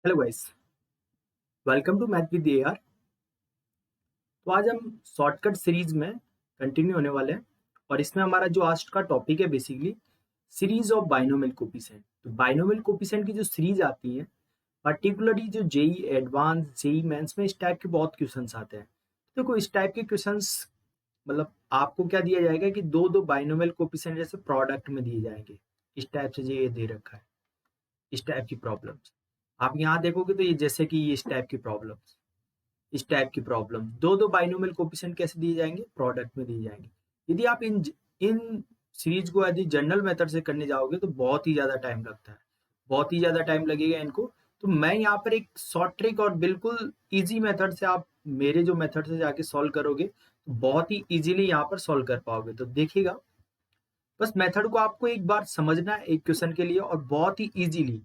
Hello guys, welcome to math with A. R आज हम shortcut series में continue होने वाले हैं और इसमें हमारा जो आज का टॉपिक है basically series of binomial coefficient. तो बाइनोमियल कोफिशिएंट की जो सीरीज आती है, पर्टिकुलरली जो जेई एडवांस जेई मेंस में इस टाइप के बहुत क्वेश्चंस आते हैं। तो देखो इस टाइप के क्वेश्चंस मतलब आपको क्या दिया जाएगा कि दो दो बाइनोमियल कोफिशिएंट जैसे प्रोडक्ट में दिए जाएंगे। इस टाइप से ये दे रखा है, इस टाइप की प्रॉब्लम्स आप यहाँ देखोगे तो ये जैसे कि ये इस टाइप की प्रॉब्लम दो दो बाइनोमियल कोफिशिएंट कैसे दिए जाएंगे, प्रोडक्ट में दिए जाएंगे। यदि आप इन सीरीज को यदि जनरल मेथड से करने जाओगे तो बहुत ही ज्यादा टाइम लगता है, बहुत ही ज्यादा टाइम लगेगा इनको। तो मैं यहाँ पर एक शॉर्ट ट्रिक और बिल्कुल इजी मेथड से आप मेरे जो मेथड से जाके सॉल्व करोगे तो बहुत ही इजीली यहाँ पर सॉल्व कर पाओगे। तो देखिएगा, बस मेथड को आपको एक बार समझना है एक क्वेश्चन के लिए और बहुत ही इजीली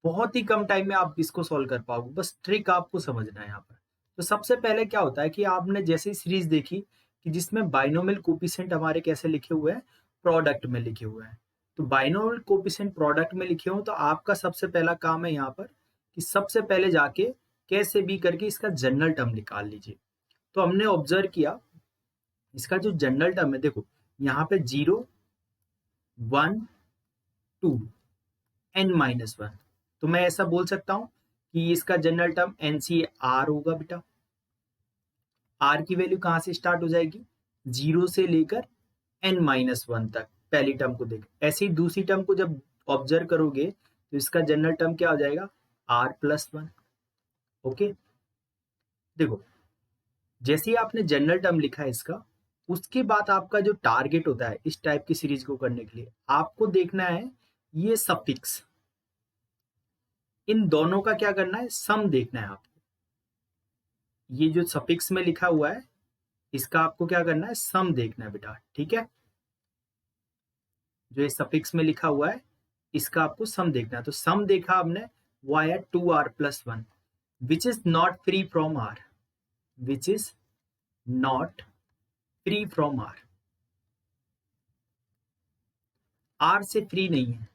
बहुत ही कम टाइम में आप इसको सॉल्व कर पाओगे। बस ट्रिक आपको समझना है यहाँ पर। तो सबसे पहले क्या होता है कि आपने जैसे सीरीज देखी कि जिसमें बाइनोमियल कोफिशिएंट हमारे कैसे लिखे हुए हैं, प्रोडक्ट में लिखे हुए हैं। तो बाइनोमियल कोफिशिएंट प्रोडक्ट में लिखे हो तो आपका सबसे पहला काम है यहाँ पर कि सबसे पहले जाके कैसे भी करके इसका जनरल टर्म निकाल लीजिए। तो हमने ऑब्जर्व किया इसका जो जनरल टर्म है, देखो यहाँ पे 0 1 2 n-1। तो मैं ऐसा बोल सकता हूं कि इसका जनरल टर्म NCR होगा बेटा। R की वैल्यू कहां से स्टार्ट हो जाएगी, 0 से लेकर n-1 तक पहली टर्म को देख। ऐसे ही दूसरी टर्म को जब ऑब्जर्व करोगे तो इसका जनरल टर्म क्या हो जाएगा, R+1। ओके, देखो जैसे ही आपने जनरल टर्म लिखा है इसका, उसके बाद आपका जो टारगेट होता है इस टाइप की सीरीज को करने के लिए आपको देखना है ये सफिक्स, इन दोनों का क्या करना है, सम देखना है आपको। ये जो सफिक्स में लिखा हुआ है इसका आपको क्या करना है, सम देखना है बेटा। ठीक है, जो ये सफिक्स में लिखा हुआ है इसका आपको सम देखना है। तो सम देखा हमने, वो आया 2r+1 which is not free from r, which is not free from r, r से फ्री नहीं है।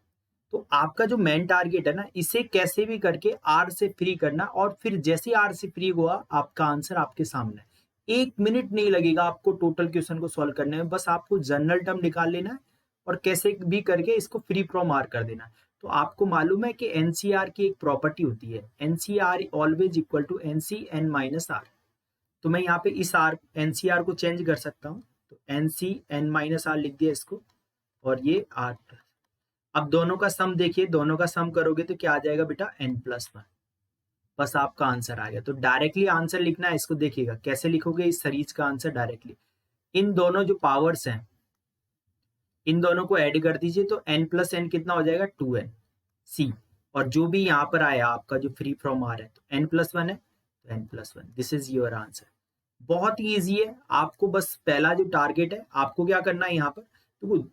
तो आपका जो मेन टारगेट है ना, इसे कैसे भी करके आर से फ्री करना और फिर जैसे आर से फ्री हुआ आपका आंसर आपके सामने। 1 मिनट नहीं लगेगा आपको टोटल क्वेश्चन को सॉल्व करने में, बस आपको जनरल टर्म निकाल लेना है और कैसे भी करके इसको फ्री फ्रॉम आर कर देना। तो आपको मालूम है कि एनसीआर की एक प्रॉपर्टी होती है, NCR always equal to NC(n-r)। तो मैं यहाँ पे इस आर एनसीआर को चेंज कर सकता हूँ, तो NC(n-r) लिख दिया इसको और ये आर। अब दोनों का सम देखिए, दोनों का सम करोगे तो क्या आ जाएगा बेटा, n+1। बस आपका आंसर आ गया। तो डायरेक्टली आंसर लिखना है इसको, देखिएगा कैसे लिखोगे इस सीरीज का आंसर डायरेक्टली। इन दोनों जो पावर्स हैं इन दोनों को ऐड कर दीजिए तो n+n कितना हो जाएगा, 2n c, और जो भी यहाँ पर आया आपका जो फ्री फ्रॉम आर है तो n+1 है तो n+1। This is your answer. बहुत ही ईजी है, आपको बस पहला जो टारगेट है आपको क्या करना है यहाँ पर, तो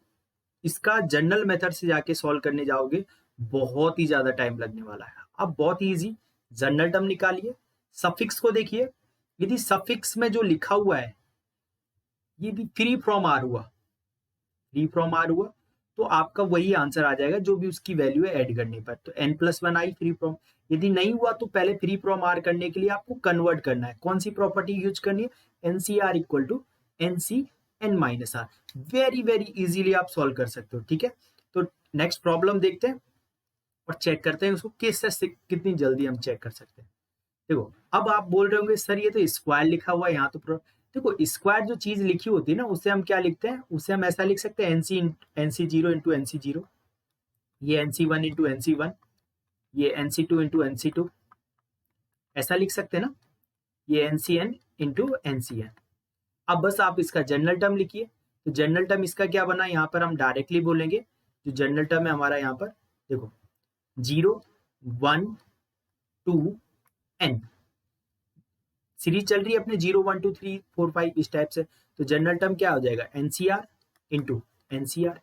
इसका जनरल मेथड से जाके सॉल्व करने जाओगे बहुत ही ज्यादा टाइम लगने वाला है। अब बहुत ही इजी, जनरल टर्म निकालिए, सफिक्स को देखिए। यदि सफिक्स में जो लिखा हुआ है ये भी फ्री फ्रॉम आर हुआ, फ्री फ्रॉम आर हुआ तो आपका वही आंसर आ जाएगा जो भी उसकी वैल्यू है ऐड करने पर। तो n+1 आई फ्री फ्रॉम। यदि नहीं हुआ तो पहले फ्री फ्रॉम आर करने के लिए आपको कन्वर्ट करना है। कौन सी प्रॉपर्टी यूज करनी है, NCR equal to NC(n-r)। Very very easily आप सॉल्व कर सकते हो। ठीक है, तो नेक्स्ट प्रॉब्लम देखते हैं और चेक करते हैं उसको किस कितनी जल्दी हम चेक कर सकते हैं। देखो अब आप बोल रहे होंगे सर ये तो स्क्वायर लिखा हुआ है यहाँ तो देखो स्क्वायर जो चीज लिखी होती है ना उसे हम क्या लिखते हैं, उसे हम ऐसा लिख सकते हैं NC0 इंटू NC0, ये NC1 इंटू NC1, ये NC2 इंटू NC2, ऐसा लिख सकते हैं ना, ये NCN इंटू NCN। अब बस आप इसका जनरल टर्म लिखिए। तो जनरल टर्म इसका क्या बना, यहाँ पर हम डायरेक्टली बोलेंगे जो जनरल टर्म है हमारा यहाँ पर, देखो 0 1 2 n सीरीज चल रही है अपने 0 1 2 3 4 5 इस टाइप से। तो जनरल टर्म क्या हो जाएगा, NCR इंटू NCR।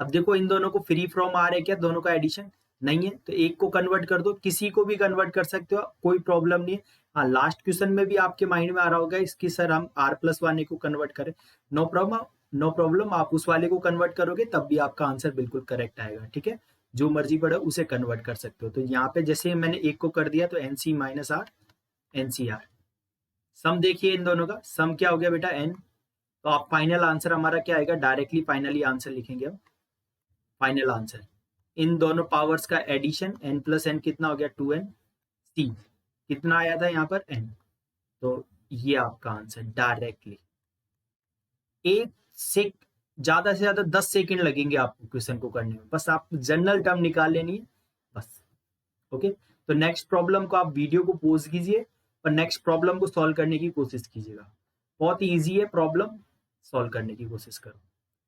अब देखो इन दोनों को फ्री फ्रॉम आर है क्या, दोनों का एडिशन नहीं है तो एक को कन्वर्ट कर दो, किसी को भी कन्वर्ट कर सकते हो, कोई प्रॉब्लम नहीं है। हाँ लास्ट क्वेश्चन में भी आपके माइंड में आ रहा होगा इसकी सर हम R+1 को कन्वर्ट करें, नो प्रॉब्लम नो प्रॉब्लम, आप उस वाले को कन्वर्ट करोगे तब भी आपका आंसर बिल्कुल करेक्ट आएगा। ठीक है, जो मर्जी पढ़ो उसे कन्वर्ट कर सकते हो। तो यहाँ पे जैसे मैंने एक को कर दिया तो NC माइनस आर NCR। सम देखिए इन दोनों का, सम क्या हो गया बेटा n। तो आप फाइनल आंसर हमारा क्या आएगा, डायरेक्टली फाइनली आंसर लिखेंगे हम। फाइनल आंसर इन दोनों पावर्स का एडिशन n प्लस n कितना हो गया 2n। c कितना आया था यहाँ पर n। तो ये आपका आंसर डायरेक्टली। एक से ज्यादा से ज्यादा 10 सेकंड लगेंगे आपको क्वेश्चन को करने में, बस आप जनरल टर्म निकाल लेनी है बस। ओके, तो नेक्स्ट प्रॉब्लम को आप वीडियो को पॉज कीजिए और नेक्स्ट प्रॉब्लम को सॉल्व करने की कोशिश कीजिएगा। बहुत इजी है, प्रॉब्लम सॉल्व करने की कोशिश करो।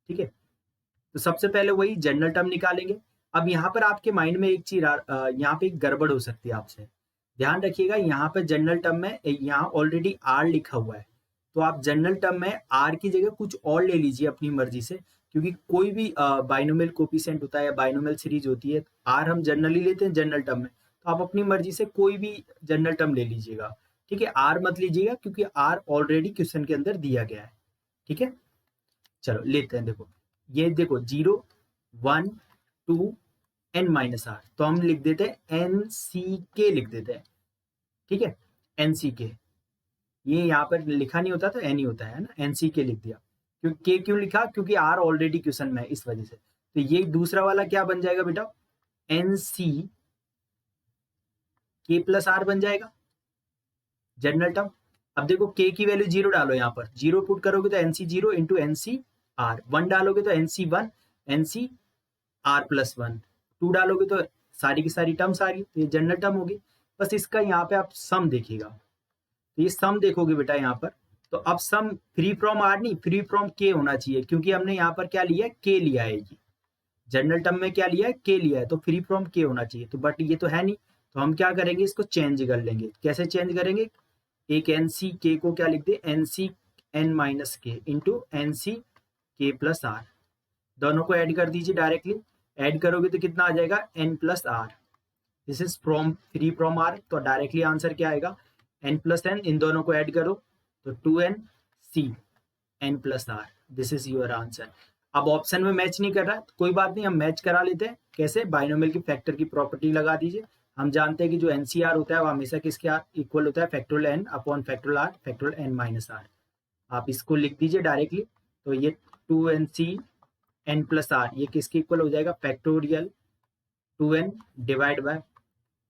ठीक है, तो सबसे पहले वही जनरल टर्म निकालेंगे। अब यहाँ पर आपके माइंड में एक चीज यहाँ पे एक गड़बड़ हो सकती है आपसे, ध्यान रखिएगा। यहाँ पे जनरल टर्म में यहाँ ऑलरेडी आर लिखा हुआ है, तो आप जनरल टर्म में आर की जगह कुछ और ले लीजिए अपनी मर्जी से, क्योंकि कोई भी बाइनोमियल कोफिशिएंट होता है या बाइनोमियल सीरीज होती है, आर हम जनरली लेते हैं जनरल टर्म में, तो आप अपनी मर्जी से कोई भी जनरल टर्म ले लीजिएगा। ठीक है, आर मत लीजिएगा क्योंकि आर ऑलरेडी क्वेश्चन के अंदर दिया गया है। ठीक है, चलो लेते हैं। देखो ये देखो 0 1 2 n माइनस आर, तो हम लिख देते हैं NCK लिख देते हैं। ठीक है, NCK, ये यहाँ पर लिखा नहीं होता तो n ही होता है ना, NCK लिख दिया। क्यों क्यों लिखा, क्योंकि r ऑलरेडी क्वेश्चन में है इस वजह से। तो ये दूसरा वाला क्या बन जाएगा बेटा, NCK प्लस r बन जाएगा जनरल टर्म। अब देखो k की वैल्यू 0 डालो, यहाँ पर 0 पुट करोगे तो NC0 इंटू NCR, 1 डालोगे तो NC1 NCR प्लस 1, 2 डालोगे तो सारी की सारी टर्म्स आ गई, तो ये जनरल टर्म होगी। बस इसका यहाँ पे आप सम देखिएगा, तो ये सम देखोगे बेटा यहाँ पर, तो अब सम फ्री फ्रॉम आर नहीं, फ्री फ्रॉम के होना चाहिए, क्योंकि हमने यहाँ पर क्या लिया है, के लिया है। ये जनरल टर्म में क्या लिया है, के लिया है, तो फ्री फ्रॉम के होना चाहिए। तो बट ये तो है नहीं, तो हम क्या करेंगे, इसको चेंज कर लेंगे। कैसे चेंज करेंगे, एक NC के को क्या लिख दे, NC n माइनस के इंटू NC के प्लस आर, दोनों को ऐड कर दीजिए डायरेक्टली। ऐड करोगे तो कितना आ जाएगा, n plus r. This is from free from r, तो डायरेक्टली आंसर क्या आएगा, n प्लस n, इन दोनों को ऐड करो तो 2n C n plus r, this is your answer. अब ऑप्शन में मैच नहीं कर रहा तो कोई बात नहीं, हम मैच करा लेते हैं। कैसे, बाइनोमियल की फैक्टर की प्रॉपर्टी लगा दीजिए। हम जानते हैं कि जो NCR होता है वो हमेशा किसके इक्वल होता है, factorial n upon factorial r, factorial n minus r. आप इसको लिख दीजिए डायरेक्टली, तो ये 2NC n प्लस आर ये किसके इक्वल हो जाएगा, factorial 2n divide by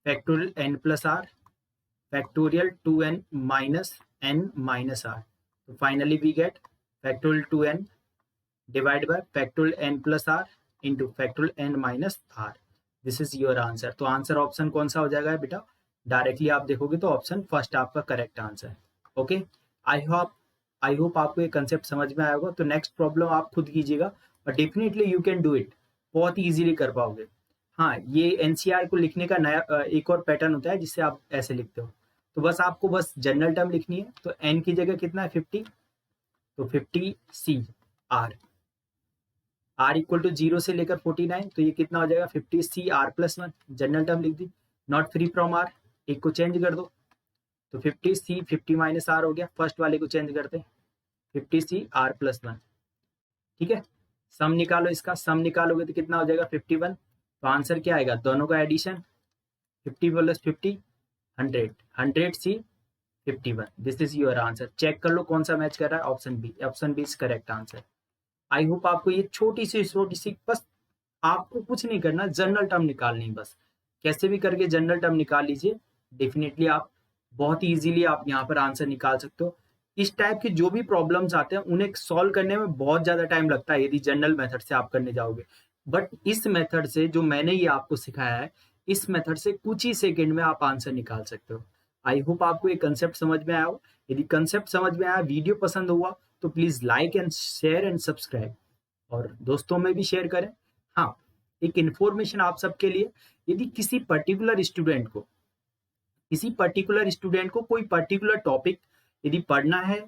factorial n plus R, factorial 2n minus n minus R. तो finally we get factorial 2n divide by factorial n plus R into factorial n minus R. This is your answer. तो answer option कौन सा हो जाएगा बेटा, directly आप देखोगे तो ऑप्शन फर्स्ट आपका करेक्ट आंसर है। ओके, आई होप आपको ये कंसेप्ट समझ में आया होगा। तो नेक्स्ट प्रॉब्लम आप खुद कीजिएगा और definitely you can do it, बहुत इजीली कर पाओगे। हाँ, ये NCR को लिखने का नया एक और पैटर्न होता है जिससे आप ऐसे लिखते हो। तो बस आपको बस जनरल टर्म लिखनी है, तो n की जगह कितना है 50, तो 50 C R इक्वल टू 0 से लेकर 49, तो ये कितना हो जाएगा 50 C R plus 1, general term लिख दी। नॉट फ्री फ्रॉम R, एक को चेंज कर दो तो 50 C 50 माइनस R हो गया, फर्स्ट वाले को चेंज करते हैं 50 C R प्लस 1। ठीक है, सम निकालो, इसका सम निकालोगे तो कितना हो जाएगा 51। तो आंसर क्या आएगा, दोनों का addition 50 plus 50 100, 100 C 51। This is your answer. Check कर लो कौन सा मैच कर रहा है, option B is correct answer. I hope आपको ये छोटी सी बस आपको कुछ नहीं करना, जनरल टर्म निकालनी, बस कैसे भी करके जनरल टर्म निकाल लीजिए। डेफिनेटली आप बहुत इजीली आप यहाँ पर आंसर निकाल सकते हो। इस टाइप के जो भी प्रॉब्लम्स आते हैं उन्हें सॉल्व करने में बहुत ज्यादा टाइम लगता है यदि जनरल मेथड से आप करने जाओगे, बट इस मेथड से जो मैंने ये आपको सिखाया है, इस मेथड से कुछ ही सेकंड में आप आंसर निकाल सकते हो। आई होप आपको ये कंसेप्ट समझ में आया हो। यदि कंसेप्ट समझ में आया, वीडियो पसंद हुआ तो please like and share and subscribe, और दोस्तों में भी शेयर करें। हाँ, एक इंफॉर्मेशन आप सबके लिए, यदि किसी पर्टिकुलर स्टूडेंट को कोई पर्टिकुलर टॉपिक यदि पढ़ना है,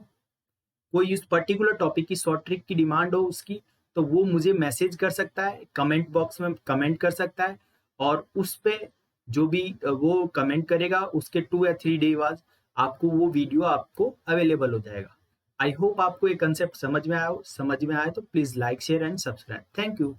कोई इस पर्टिकुलर टॉपिक की शॉर्ट ट्रिक की डिमांड हो उसकी, तो वो मुझे मैसेज कर सकता है, कमेंट बॉक्स में कमेंट कर सकता है, और उस पे जो भी वो कमेंट करेगा उसके 2 या 3 डे बाद आपको वो वीडियो आपको अवेलेबल हो जाएगा। आई होप आपको ये कंसेप्ट समझ में आया हो। समझ में आया तो please like share and subscribe. Thank you.